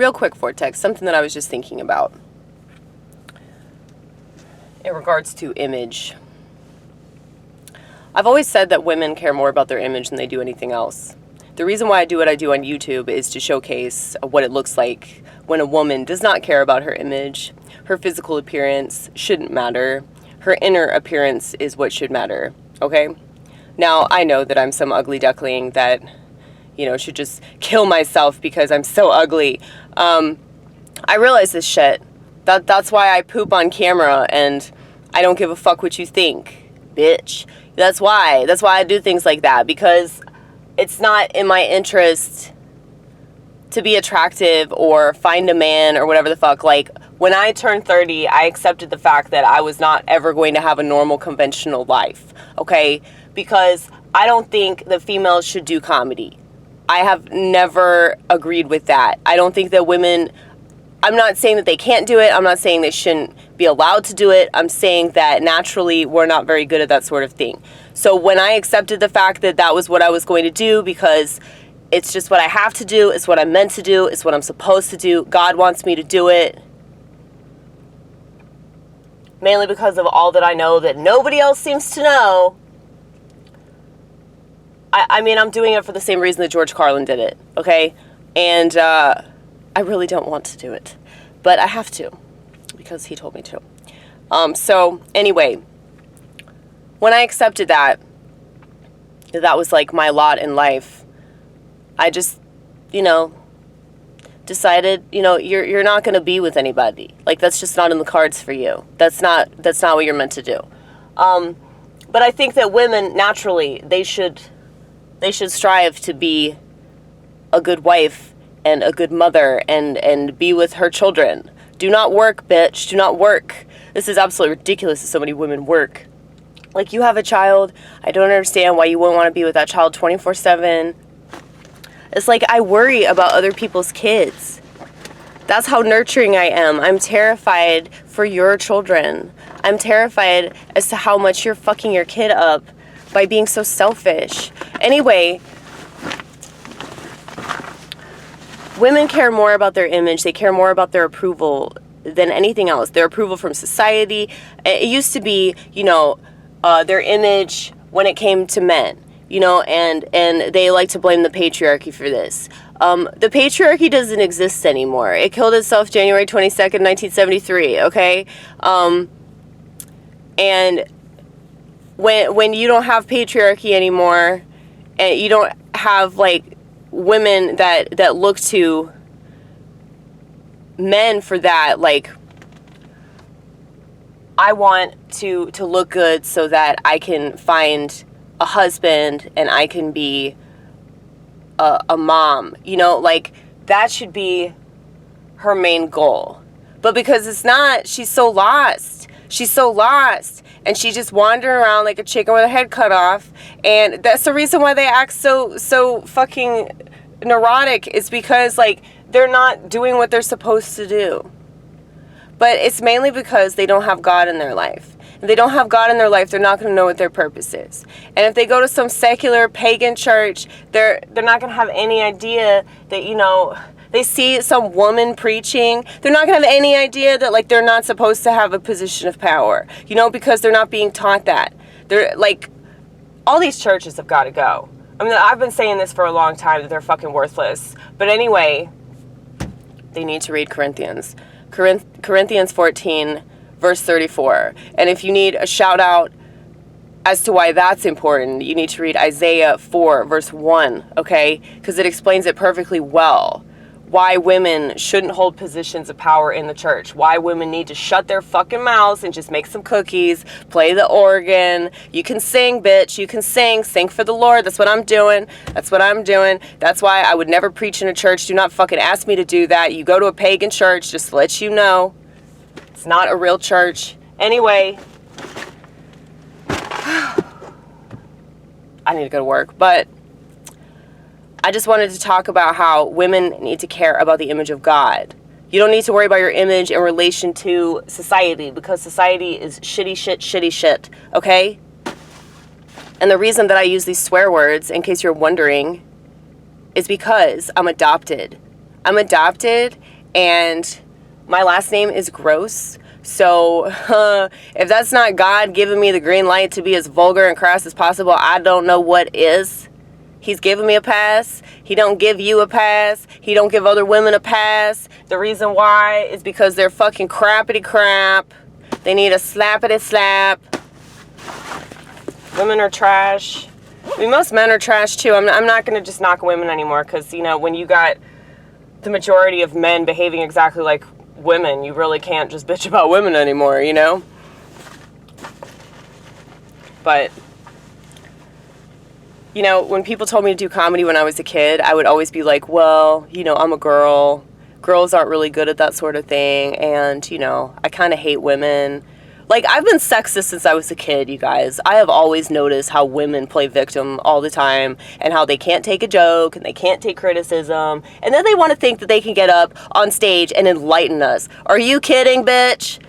real quick vortex, something that I was just thinking about in regards to image. I've always said that women care more about their image than they do anything else. The reason why I do what I do on YouTube is to showcase what it looks like when a woman does not care about her image. Her physical appearance shouldn't matter. Her inner appearance is what should matter, okay? Now, I know that I'm some ugly duckling that, should just kill myself because I'm so ugly. I realize this shit. That's why I poop on camera and I don't give a fuck what you think, bitch. That's why I do things like that, because it's not in my interest to be attractive or find a man or whatever the fuck. Like, when I turned 30, I accepted the fact that I was not ever going to have a normal, conventional life, okay? Because I don't think that females should do comedy. I have never agreed with that. I don't think that women... I'm not saying that they can't do it. I'm not saying they shouldn't be allowed to do it. I'm saying that naturally we're not very good at that sort of thing. So when I accepted the fact that that was what I was going to do, because it's just what I have to do, it's what I'm meant to do, it's what I'm supposed to do, God wants me to do it, mainly because of all that I know that nobody else seems to know, I mean, I'm doing it for the same reason that George Carlin did it, okay? And I really don't want to do it, but I have to, because he told me to. So anyway, when I accepted that was like my lot in life, I just, decided, you're not going to be with anybody. Like, that's just not in the cards for you. That's not what you're meant to do. But I think that women, naturally, they should strive to be a good wife and a good mother and be with her children. Do not work, bitch. Do not work. This is absolutely ridiculous that so many women work. Like, you have a child. I don't understand why you wouldn't want to be with that child 24/7. It's like, I worry about other people's kids. That's how nurturing I am. I'm terrified for your children. I'm terrified as to how much you're fucking your kid up by being so selfish. Anyway, women care more about their image. They care more about their approval than anything else. Their approval from society. It used to be, their image when it came to men, and they like to blame the patriarchy for this. The patriarchy doesn't exist anymore. It killed itself January 22nd, 1973, okay? And when you don't have patriarchy anymore, and you don't have, like, women that look to men for that, like, I want to look good so that I can find a husband and I can be a mom, like, that should be her main goal. But because it's not, she's so lost, and she's just wandering around like a chicken with her head cut off. And that's the reason why they act so fucking neurotic, is because, like, they're not doing what they're supposed to do. But it's mainly because they don't have God in their life. If they don't have God in their life, they're not going to know what their purpose is. And if they go to some secular pagan church, they're not going to have any idea that, they see some woman preaching. They're not going to have any idea that, like, they're not supposed to have a position of power, because they're not being taught that. They're, like, all these churches have got to go. I mean, I've been saying this for a long time, that they're fucking worthless. But anyway, they need to read Corinthians 14, verse 34. And if you need a shout out as to why that's important, you need to read Isaiah 4, verse 1, okay? Because it explains it perfectly well. Why women shouldn't hold positions of power in the church. Why women need to shut their fucking mouths and just make some cookies, play the organ. You can sing, bitch. You can sing. Sing for the Lord. That's what I'm doing. That's why I would never preach in a church. Do not fucking ask me to do that. You go to a pagan church, just to let you know. It's not a real church. Anyway, I need to go to work, but I just wanted to talk about how women need to care about the image of God. You don't need to worry about your image in relation to society, because society is shitty shit, okay? And the reason that I use these swear words, in case you're wondering, is because I'm adopted. I'm adopted, And my last name is Gross. So if that's not God giving me the green light to be as vulgar and crass as possible, I don't know what is. He's giving me a pass. He don't give you a pass. He don't give other women a pass. The reason why is because they're fucking crappity crap. They need a slappity slap. Women are trash. I mean, most men are trash too. I'm not going to just knock women anymore because, you know, when you got the majority of men behaving exactly like women, you really can't just bitch about women anymore, you know? But, you know, when people told me to do comedy when I was a kid, I would always be like, well, you know, I'm a girl. Girls aren't really good at that sort of thing. And, you know, I kind of hate women. Like, I've been sexist since I was a kid, you guys. I have always noticed how women play victim all the time and how they can't take a joke and they can't take criticism. And then they want to think that they can get up on stage and enlighten us. Are you kidding, bitch?